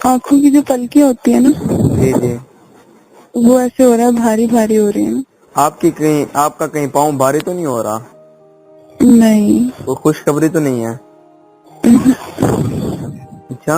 آنکھوں کی جو پلکیاں ہوتی ہیں نا جی جی وہ ایسے ہو رہا ہے, بھاری بھاری ہو رہی ہیں. آپ کا کہیں پاؤں بھاری تو نہیں ہو رہا؟ نہیں. کوئی خوشخبری تو نہیں ہے؟ اچھا,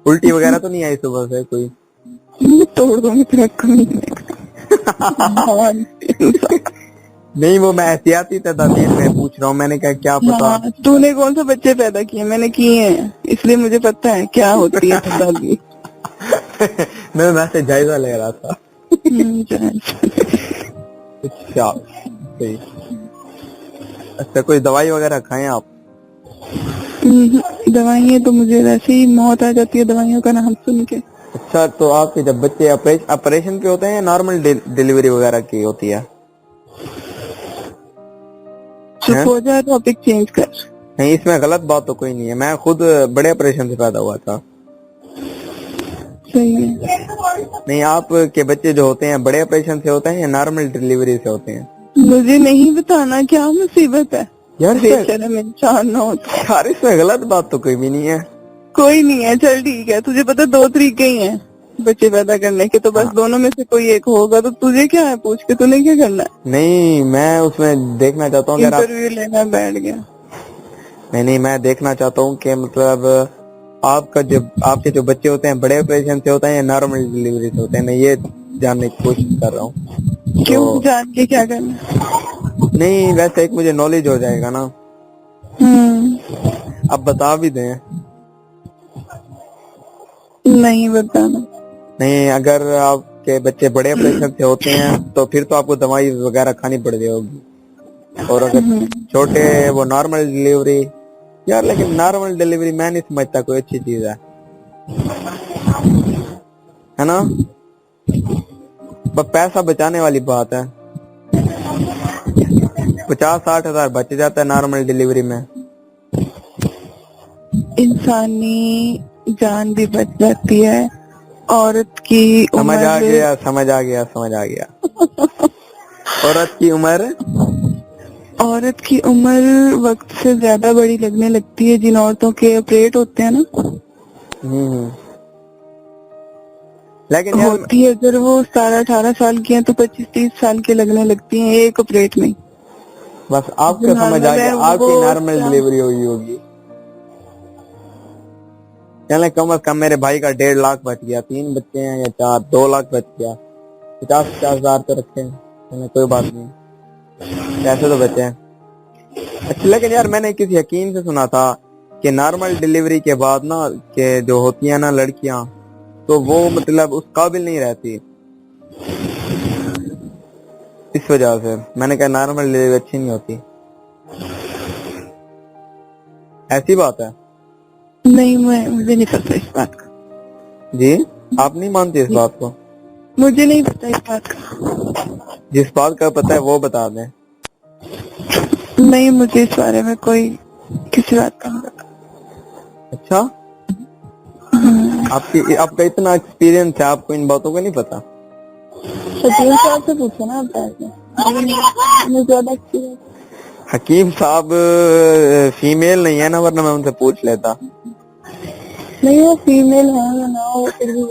الٹی وغیرہ تو نہیں آئی صبح سے کوئی؟ توڑ دوں گی تیرا کمین. نہیں, وہ میں احتیاطی تدابیر میں پوچھ رہا ہوں, میں نے کہا کیا پتا. ہاں, تو نے کون سے بچے پیدا کیے؟ میں نے کیے ہیں, اس لیے مجھے پتا ہے کیا ہوتی ہے تدابیر. میں ویسے جائزہ لے رہا تھا. اچھا صحیح. اچھا, کوئی دوائی وغیرہ کھائیں آپ؟ دوائیاں تو مجھے ویسے ہی موت آ جاتی ہے دوائیوں کا نام سن کے. اچھا, تو آپ کے جب بچے آپریشن کے ہوتے ہیں یا نارمل ڈیلیوری وغیرہ کی ہوتی ہے؟ چپ ہو جائے ٹاپک چینج کر. نہیں, اس میں غلط بات تو کوئی نہیں ہے, میں خود بڑے آپریشن سے پیدا ہوا تھا. صحیح ہے. نہیں, آپ کے بچے جو ہوتے ہیں بڑے آپریشن سے ہوتے ہیں یا نارمل ڈیلیوری سے ہوتے ہیں؟ مجھے نہیں بتانا, کیا مصیبت ہے یار بے شرم انسان نہ ہوتا. یار اس میں غلط بات تو کوئی بھی نہیں ہے. کوئی نہیں ہے, چل ٹھیک ہے. تجھے پتا 2 طریقے ہی ہیں بچے پیدا کرنے کے, تو بس دونوں میں سے کوئی ایک ہوگا. تو تجھے کیا ہے پوچھ کے, تُونے کیا کرنا ہے؟ نہیں, میں اس میں دیکھنا چاہتا ہوں, اگر آپ انٹرویو لینا بیٹھ گیا. نہیں, میں دیکھنا چاہتا ہوں کہ مطلب آپ کے جو بچے ہوتے ہیں بڑے آپریشن سے ہوتے ہیں یا نارمل ڈیلیوری سے ہوتے ہیں, میں یہ جاننے کی کوشش کر رہا ہوں. کیوں, جان کے کیا کرنا؟ نہیں, ویسے ایک مجھے نالج ہو جائے گا نا. اب بتا بھی دیں. نہیں بتانا. نہیں, اگر آپ کے بچے بڑے آپریشن سے ہوتے ہیں تو پھر تو آپ کو دوائی وغیرہ کھانی پڑ جائے ہوگی, اور اگر چھوٹے وہ نارمل ڈیلیوری. یار لیکن نارمل ڈیلیوری میں نہیں سمجھتا کوئی اچھی چیز ہے نا, بس پیسہ بچانے والی بات ہے. 50-60 ہزار بچ جاتا ہے نارمل ڈیلیوری میں. انسانی جان بھی بچ جاتی ہے, عورت کی سمجھ عمر. آ گیا. عورت کی عمر وقت سے زیادہ بڑی لگنے لگتی ہے جن عورتوں کے آپریٹ ہوتے ہیں نا. لیکن یار ہوتی ہے, اگر وہ 17-18 سال کی ہیں تو 25-30 سال کے لگنے لگتی ہیں ایک آپریٹ میں. بس آپ جو کا سمجھ آ نارمل ہے گیا, آپ وہ کی نارمل ڈیلیوری ہوئی ہوگی. چلیں, کم از کم میرے بھائی کا 1.5 لاکھ بچ گیا. 3 بچے ہیں یا 4, 2 لاکھ بچ گیا. 50-50 ہزار تو رکھے ہیں, کوئی بات نہیں, پیسے تو بچے ہیں. اچھا, لیکن یار میں نے کسی حکیم سے سنا تھا کہ نارمل ڈیلیوری کے بعد نا کہ جو ہوتی ہیں نا لڑکیاں, تو وہ مطلب اس قابل نہیں رہتی. اس وجہ سے میں نے کہا نارمل ڈیلیوری اچھی نہیں ہوتی. ایسی بات ہے؟ نہیں, مجھے نہیں پتا اس بات کا. جی, آپ نہیں مانتے اس بات کو؟ مجھے نہیں پتا اس بات کا. جس بات کا پتا ہے وہ بتا دیں. نہیں, مجھے اس بارے میں کوئی کسی بات کا نہیں پتا. اچھا, آپ کا اتنا ایکسپیرینس ہے, آپ کو ان باتوں کا نہیں پتا؟ صاحب سے پوچھو نا آپ. حکیم صاحب فیمیل نہیں ہے نا, ورنہ میں ان سے پوچھ لیتا. نہیں, وہ فیمیل ہے یا نہ ہو پھر بھی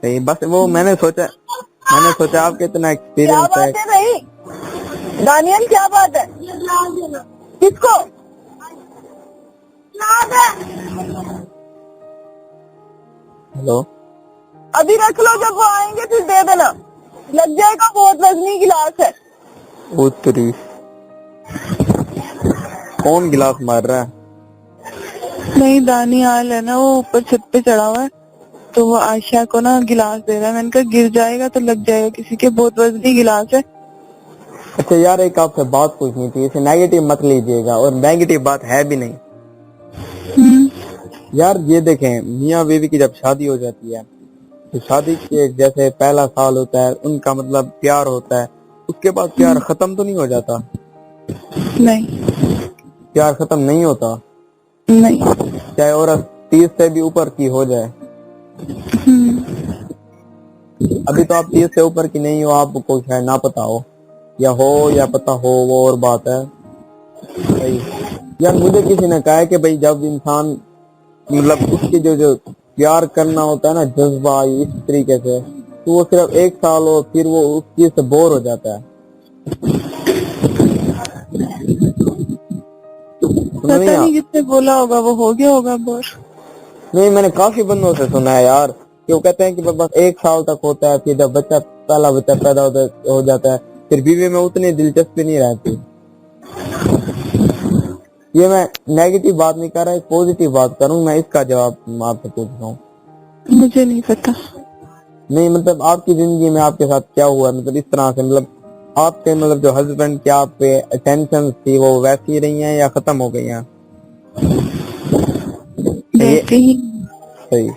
صحیح, بس وہ میں نے سوچا آپ کے اتنا ایکسپیرینس ہے. کیا بات ہے دانیال, کیا بات ہے؟ کس کو ہلو, ابھی رکھ لو, جب وہ آئیں گے پھر دے دینا, لگ جائے گا, بہت وزنی گلاس ہے. اتری کون گلاس مار رہا ہے؟ نہیں, دانیال ہے نا, وہ اوپر چھت پہ چڑھا ہوا ہے, تو وہ عائشہ کو نا گلاس دے رہا ہے. میں نے کہا گر جائے گا تو لگ جائے گا کسی کے, بہت وزنی گلاس ہے. اچھا یار, ایک آپ سے بات پوچھنی تھی, اسے نیگیٹو مت لیجیے گا, اور نیگیٹو بات ہے بھی نہیں. یار یہ دیکھیں, میاں بیوی کی جب شادی ہو جاتی ہے تو شادی کے جیسے پہلا سال ہوتا ہے ان کا مطلب پیار ہوتا ہے, اس کے بعد پیار ختم تو نہیں ہو جاتا؟ نہیں, پیار ختم نہیں ہوتا, نہیں. چاہے عورت 30 سے بھی اوپر کی ہو جائے. ابھی تو آپ 30 سے اوپر کی نہیں ہو, آپ کو شاید نہ پتا ہو, یا ہو یا پتا ہو, وہ اور بات ہے. صحیح. یار مجھے کسی نے کہا ہے کہ بھائی جب انسان مطلب اس کی جو پیار کرنا ہوتا ہے نا جذبہ اس طریقے سے، تو وہ صرف 1 سال ہو پھر وہ اس چیز سے بور ہو جاتا ہے. پتہ نہیں کس نے بولا ہوگا وہ ہو گیا ہوگا بور. نہیں، میں نے کافی بندوں سے سنا ہے یار کہ وہ کہتے ہیں کہ بس 1 سال تک ہوتا ہے، پھر جب پہلا بچہ پیدا ہو جاتا ہے پھر بیوی میں اتنی دلچسپی نہیں رہتی. یہ میں نیگیٹو بات نہیں کر رہا، ایک پازیٹیو بات کروں. میں اس کا جواب آپ سے پوچھ رہا ہوں. مجھے نہیں پتا. نہیں مطلب آپ کی زندگی میں آپ کے ساتھ کیا ہوا، مطلب اس طرح سے، مطلب آپ کے مطلب جو ہسبینڈ کی آپ پہ اٹینشن تھی وہ ویسی رہی ہیں یا ختم ہو گئی ہیں؟ ویسے ہی. صحیح.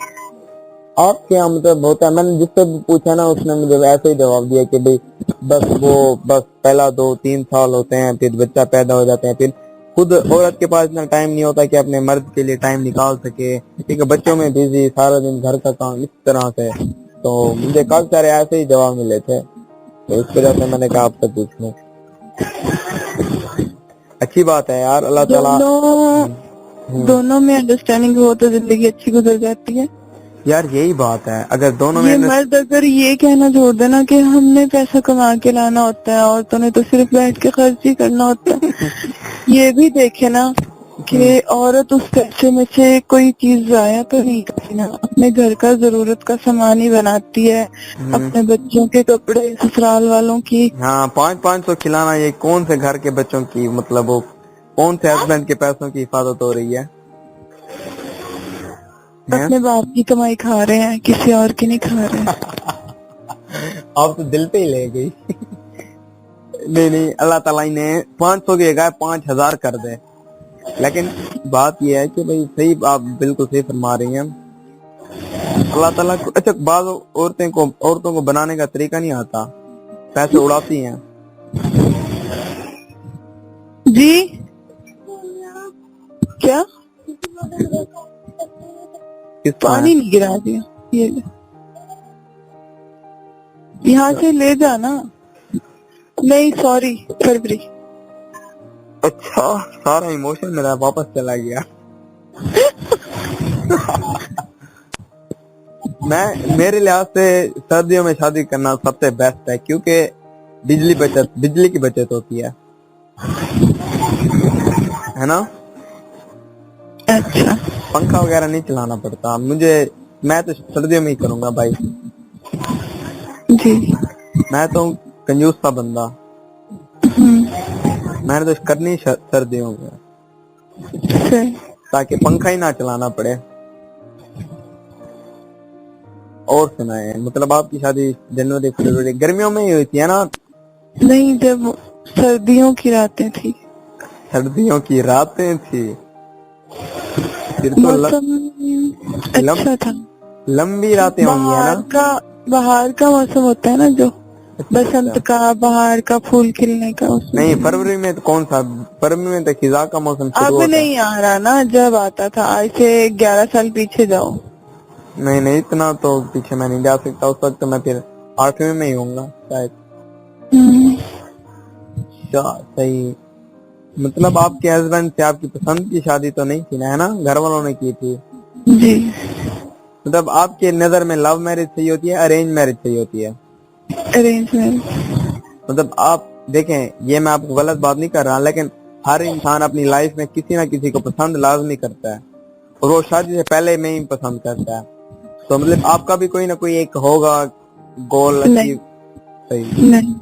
آپ کیا مطلب ہوتا ہے، میں نے جس سے بھی پوچھا نا اس نے مجھے ایسے ہی جواب دیا کہ بھئی بس پہلا 2-3 سال ہوتے ہیں پھر بچہ پیدا ہو جاتے ہیں، پھر خود عورت کے پاس اتنا ٹائم نہیں ہوتا کہ اپنے مرد کے لیے ٹائم نکال سکے، ٹھیک ہے، بچوں میں بزی، سارا دن گھر کا کام، اس طرح سے. تو مجھے کافی سارے ایسے ہی جواب ملے تھے، تو اس وجہ سے میں نے کہا آپ سے پوچھ لوں. اچھی بات ہے یار، اللہ تعالیٰ دونوں میں انڈرسٹینڈنگ ہو تو زندگی اچھی گزر جاتی ہے یار. یہی بات ہے، اگر دونوں میں یہ مرد اگر یہ کہنا چھوڑ دینا کہ ہم نے پیسہ کما کے لانا ہوتا ہے، عورتوں نے تو صرف بیٹھ کے خرچ ہی کرنا ہوتا ہے. یہ بھی دیکھے نا کہ عورت اس پیسے میں سے کوئی چیز ضائع تو نہیں کرتی نا، اپنے گھر کا ضرورت کا سامان ہی بناتی ہے، اپنے بچوں کے کپڑے، سسرال والوں کی. ہاں 500 کھلانا، یہ کون سے گھر کے بچوں کی، مطلب وہ کون سے ہسبینڈ کے پیسوں کی حفاظت ہو رہی ہے؟ اپنے باپ کی کمائی کھا رہے ہیں، کسی اور کی نہیں کھا رہے ہیں. آپ تو دل پہ ہی لے گئی. نہیں، اللہ تعالیٰ نے 500 کی جگہ 5000 کر دے. لیکن بات یہ ہے کہ بھئی صحیح، آپ بالکل صحیح فرما رہی ہیں. اللہ تعالیٰ کو اچھا بعض عورتوں کو بنانے کا طریقہ نہیں آتا، پیسے اڑاتی ہیں. جی کیا پانی نہیں گرا دیا، یہ یہاں سے لے جانا. نہیں سوری فروری. اچھا، سارا ایموشن میرا واپس چلا گیا. میرے لحاظ سے سردیوں میں شادی کرنا سب سے بیسٹ ہے، کیونکہ بجلی کی بچت ہوتی ہے نا. اچھا، پنکھا وغیرہ نہیں چلانا پڑتا میں تو سردیوں میں ہی کروں گا بھائی. جی میں تو کنجوس تھا بندہ، میں نے تو کرنی سردیوں میں تاکہ پنکھا ہی نہ چلانا پڑے. اور سنائیں، مطلب آپ کی شادی جنوری فروری گرمیوں میں ہی ہوئی تھی ہے نا؟ نہیں، جب سردیوں کی راتیں تھی. سردیوں کی راتیں تھی، پھر تو موسم اچھا تھا. لمبی راتیں ہوں گی ہے نا؟ بہار کا موسم ہوتا ہے نا، جو بسنت کا، بہار کا، پھول کھلنے کا. نہیں فروری میں تو کون سا، فروری میں تو خزاں کا موسم شروع اب ہوتا ہے. نہیں آ رہا نا، جب آتا تھا. آج سے 11 سال پیچھے جاؤ. نہیں اتنا تو پیچھے میں نہیں جا سکتا، اس وقت میں پھر 8ویں میں ہی ہوں گا شاید. صحیح. مطلب آپ کے ہسبینڈ سے آپ کی پسند کی شادی تو نہیں تھی نا، ہے نا؟ گھر والوں نے کی تھی. جی. مطلب آپ کے نظر میں لو میرج صحیح ہوتی ہے، ارینج میرج صحیح ہوتی ہے؟ Arrange marriage. مطلب آپ دیکھیں، یہ میں آپ کو غلط بات نہیں کر رہا، لیکن ہر انسان اپنی لائف میں کسی نہ کسی کو پسند لازمی کرتا ہے، اور وہ شادی سے پہلے میں ہی پسند کرتا ہے. تو مطلب آپ کا بھی کوئی نہ کوئی ایک ہوگا گول اچیو. نہیں،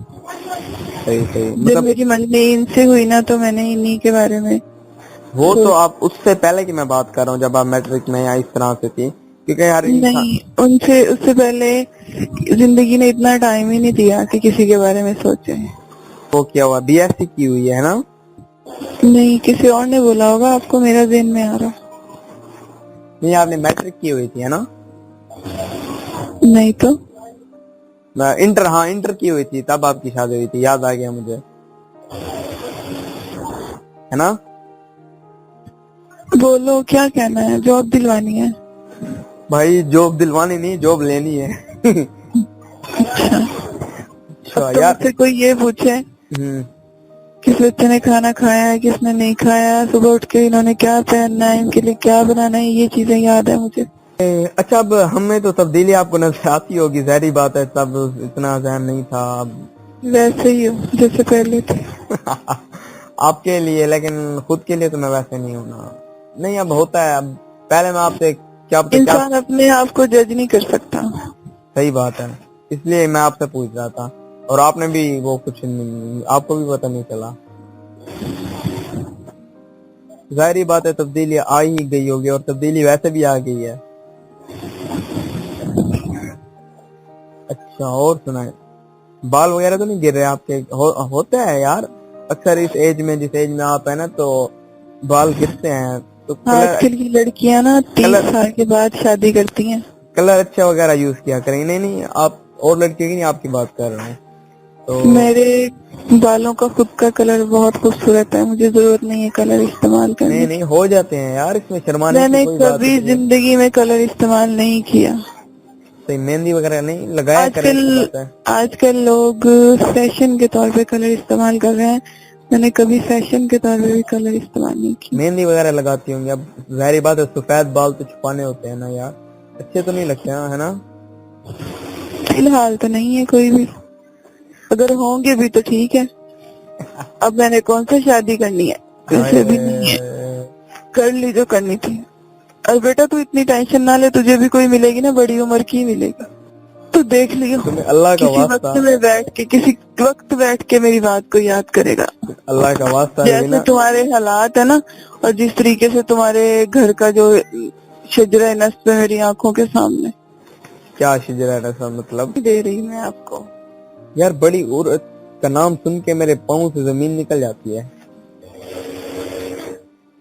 صحیح. جب مطلب میری منگنی ان سے ہوئی نا تو میں نے انہی کے بارے میں. وہ تو آپ اس سے پہلے کی میں بات کر رہا ہوں، جب آپ میٹرک میں یا اس طرح سے تھی، کیونکہ ہر انسان. نہیں، اس سے پہلے زندگی نے اتنا ٹائم ہی نہیں دیا کہ کسی کے بارے میں سوچے. وہ کیا ہوا، بی ایس سی کی ہوئی ہے نا؟ نہیں، کسی اور نے بولا ہوگا آپ کو، میرا ذہن میں آ رہا. نہیں، آپ نے میٹرک کی ہوئی تھی ہے نا؟ نہیں تو انٹر کی ہوئی تھی، تب آپ کی شادی ہوئی تھی، یاد آ گیا مجھے، ہے نا؟ بولو کیا کہنا ہے، جاب دلوانی ہے؟ بھائی جاب دلوانی نہیں، جاب لینی ہے. اب تو مجھ سے کوئی یہ پوچھے کس بچے نے کھانا کھایا ہے، کس نے نہیں کھایا، صبح اٹھ کے انہوں نے کیا پہننا ہے، ان کے لیے کیا بنانا ہے، یہ چیزیں یاد ہے مجھے. اچھا اب ہمیں تو تبدیلی آپ کو نظر آتی ہوگی، ظاہری بات ہے، تب اتنا ذہن نہیں تھا، اب ویسے ہی ہو جیسے پہلے تھے. آپ کے لیے، لیکن خود کے لیے تو میں ویسے نہیں ہوں نا. نہیں اب ہوتا ہے، اب پہلے میں آپ سے کیا انسان اپنے آپ کو جج نہیں کر سکتا. صحیح بات ہے، اس لیے میں آپ سے پوچھ رہا تھا، اور آپ نے بھی وہ کچھ آپ کو بھی پتہ نہیں چلا. ظاہری بات ہے تبدیلی آ ہی گئی ہوگی، اور تبدیلی ویسے بھی آ گئی ہے. اچھا اور سنائیں، بال وغیرہ تو نہیں گر رہے آپ کے؟ ہوتا ہے یار اکثر اس ایج میں، جس ایج میں آپ ہیں نا، تو بال گرتے ہیں. تو آج کل کی لڑکیاں نا 30 سال کے بعد شادی کرتی ہیں. کلر اچھا وغیرہ یوز کیا کریں. نہیں آپ اور لڑکیوں کی نہیں، آپ کی بات کر رہے ہیں. تو میرے بالوں کا خود کا کلر بہت خوبصورت ہے، مجھے ضرورت نہیں ہے کلر استعمال کرنے. نہیں ہو جاتے ہیں یار، اس میں شرمانے میں کی نے کوئی بات کبھی نہیں ہے. زندگی میں کلر استعمال نہیں کیا. صحیح، مہندی وغیرہ نہیں لگایا کریں، اچھی بات ہے. آج کل لوگ فیشن کے طور پہ کلر استعمال کر رہے ہیں، میں نے کبھی فیشن کے طور پہ بھی کلر استعمال نہیں کیا. مہندی وغیرہ لگاتی ہوں گی. اب ظاہری بات ہے سفید بال تو چھپانے ہوتے ہیں نا یار، اچھے تو نہیں لگتے ہیں، ہے نا. فی الحال تو نہیں ہے کوئی بھی، اگر ہوں گے بھی تو ٹھیک ہے. اب میں نے کون سا شادی کرنی ہے، ویسے بھی نہیں ہے، کر لی جو کرنی تھی. اور بیٹا تو اتنی ٹینشن نہ لے، تجھے بھی کوئی ملے گی نا بڑی عمر کی ملے گی. تو دیکھ لیو تمہیں اللہ کا کسی واسطہ، وقت میں بیٹھ کے میری بات کو یاد کرے گا. اللہ کا واسطہ ہے جیسے نا. تمہارے حالات ہے نا، اور جس طریقے سے تمہارے گھر کا جو شجرہ نصب ہے میری آنکھوں کے سامنے. کیا شجرہ ہے مطلب؟ دے رہی میں آپ کو. یار بڑی عورت کا نام سن کے میرے پاؤں سے زمین نکل جاتی ہے.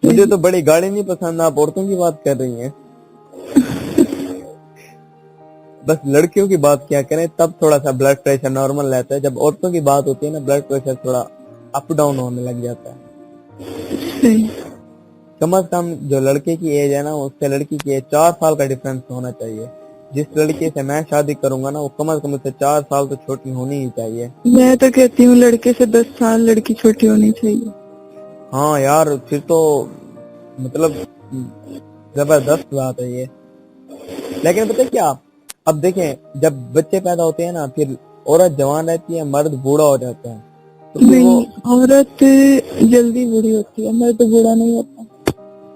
مجھے تو بڑی گاڑی نہیں پسند، آپ عورتوں کی بات کر رہی ہیں. بس لڑکیوں کی بات کیا کریں، تب تھوڑا سا بلڈ پریشر نارمل رہتا ہے. جب عورتوں کی بات ہوتی ہے نا، بلڈ پریشر تھوڑا اپ ڈاؤن ہونے لگ جاتا ہے. کم از کم جو لڑکے کی ایج ہے نا، اس سے لڑکی کی ایج 4 سال کا ڈفرنس ہونا چاہیے. جس لڑکے سے میں شادی کروں گا نا، وہ کم از کم اس سے 4 سال تو چھوٹی ہونی ہی چاہیے. میں تو کہتی ہوں لڑکے سے 10 سال لڑکی چھوٹی ہونی چاہیے. ہاں یار پھر تو مطلب زبردست بات ہے یہ. لیکن پتہ کیا، اب دیکھیں جب بچے پیدا ہوتے ہیں نا، پھر عورت جوان رہتی ہے، مرد بوڑھا ہو جاتا ہے. تو پھر وہ نہیں، عورت جلدی بوڑھی ہوتی ہے، مرد بوڑھا نہیں ہوتا.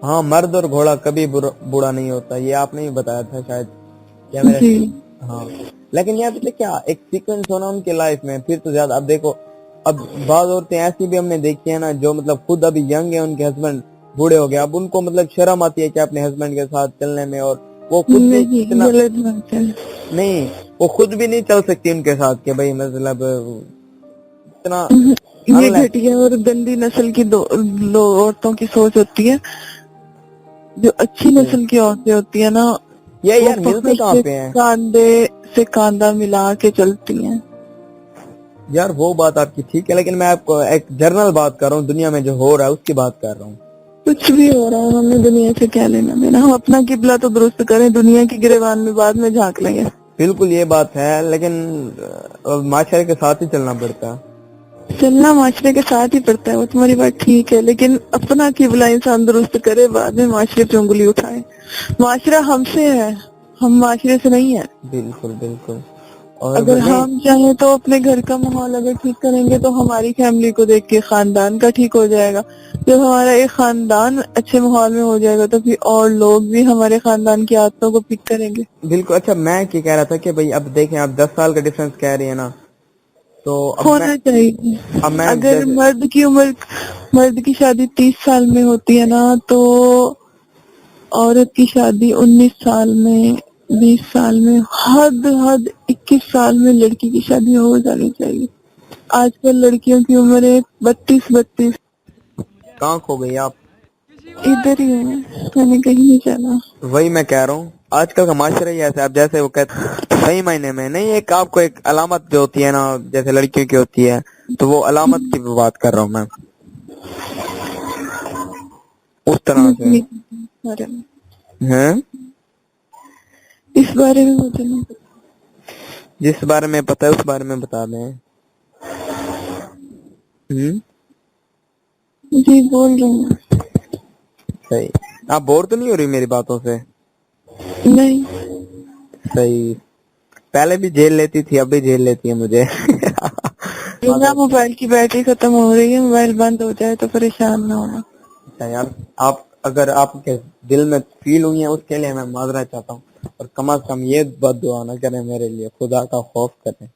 ہاں، مرد اور گھوڑا کبھی بوڑھا نہیں ہوتا، یہ آپ نے ہی بتایا تھا شاید. جی ہاں لیکن یہ پتہ کیا، ایک سیکوینس ہونا ان کے لائف میں، پھر تو زیادہ. اب دیکھو، اب بعض عورتیں ایسی بھی ہم نے دیکھی ہیں نا، جو مطلب خود ابھی ینگ ہیں، ان کے ہسبینڈ بوڑھے ہو گئے، اب ان کو مطلب شرم آتی ہے کہ اپنے ہسبینڈ کے ساتھ چلنے میں، اور وہ خود بھی نہیں، اتنا غلط بات ہے. نہیں، وہ خود بھی نہیں چل سکتی ان کے ساتھ کہ بھائی مطلب اتنا یہ گھٹیا اور گندی نسل کی عورتوں کی سوچ ہوتی ہے. جو اچھی نسل کی عورتیں ہوتی ہیں نا، یہ وہ یار فخر ملتے کہاں سے پہ ہیں کاندھے سے کاندھا ملا کے چلتی ہیں. یار. وہ بات آپ کی ٹھیک ہے، لیکن میں آپ کو ایک جنرل بات کر رہا ہوں، دنیا میں جو ہو رہا ہے اس کی بات کر رہا ہوں. کچھ بھی ہو رہا ہے، ہمیں دنیا سے کیا لینا دینا. ہم اپنا قبلہ تو درست کریں، دنیا کی گریبان میں بعد میں جھانک لیں گے. بالکل یہ بات ہے، لیکن معاشرے کے ساتھ ہی چلنا پڑتا ہے. چلنا معاشرے کے ساتھ ہی پڑتا ہے، وہ تمہاری بات ٹھیک ہے، لیکن اپنا قبلہ انسان درست کرے، بعد میں معاشرے پہ انگلی اٹھائے. معاشرہ ہم سے ہے، ہم معاشرے سے نہیں ہے. بالکل بالکل. اور اگر ہم چاہیں تو اپنے گھر کا ماحول اگر ٹھیک کریں گے تو ہماری فیملی کو دیکھ کے خاندان کا ٹھیک ہو جائے گا. جب ہمارا ایک خاندان اچھے ماحول میں ہو جائے گا تو پھر اور لوگ بھی ہمارے خاندان کی عادتوں کو پک کریں گے. بالکل. اچھا میں کیا کہہ رہا تھا کہ بھائی اب دیکھیں، آپ 10 سال کا ڈفرنس کہہ رہی ہیں نا، تو ہونا چاہیے. اب میں اگر مرد کی شادی 30 سال میں ہوتی ہے نا، تو عورت کی شادی 19 سال میں، 20 سال میں، حد 21 سال میں لڑکی کی شادی ہو جانی چاہیے. آج کل لڑکیوں کی عمر ہے 32. کہاں کھو گئی آپ؟ ادھر ہی ہوں میں نے کہیں نہیں چلا. وہی میں کہہ رہا ہوں، آج کل کا معاشرہ ہی ایسا ہے. اب جیسے وہ کہتے صحیح معنی میں نہیں، ایک آپ کو ایک علامت جو ہوتی ہے نا، جیسے لڑکیوں کی ہوتی ہے، تو وہ علامت کی بات کر رہا ہوں میں، اس طرح سے ہیں. اس بارے میں مجھے نہیں پتا. جس بارے میں پتا ہے اس بارے میں بتا دیں. جی بول رہے ہیں. صحیح. آپ بور تو نہیں ہو رہی میری باتوں سے؟ نہیں صحیح. پہلے بھی جیل لیتی تھی, اب بھی جیل لیتی ہے مجھے. میرا موبائل کی بیٹری ختم ہو رہی ہے, موبائل بند ہو جائے تو پریشان نہ ہونا. اچھا یار, آپ اگر آپ کے دل میں فیل ہوئی ہیں اس کے لیے میں معذرت چاہتا ہوں, اور کم از کم یہ بد دعا نہ کریں میرے لیے, خدا کا خوف کریں.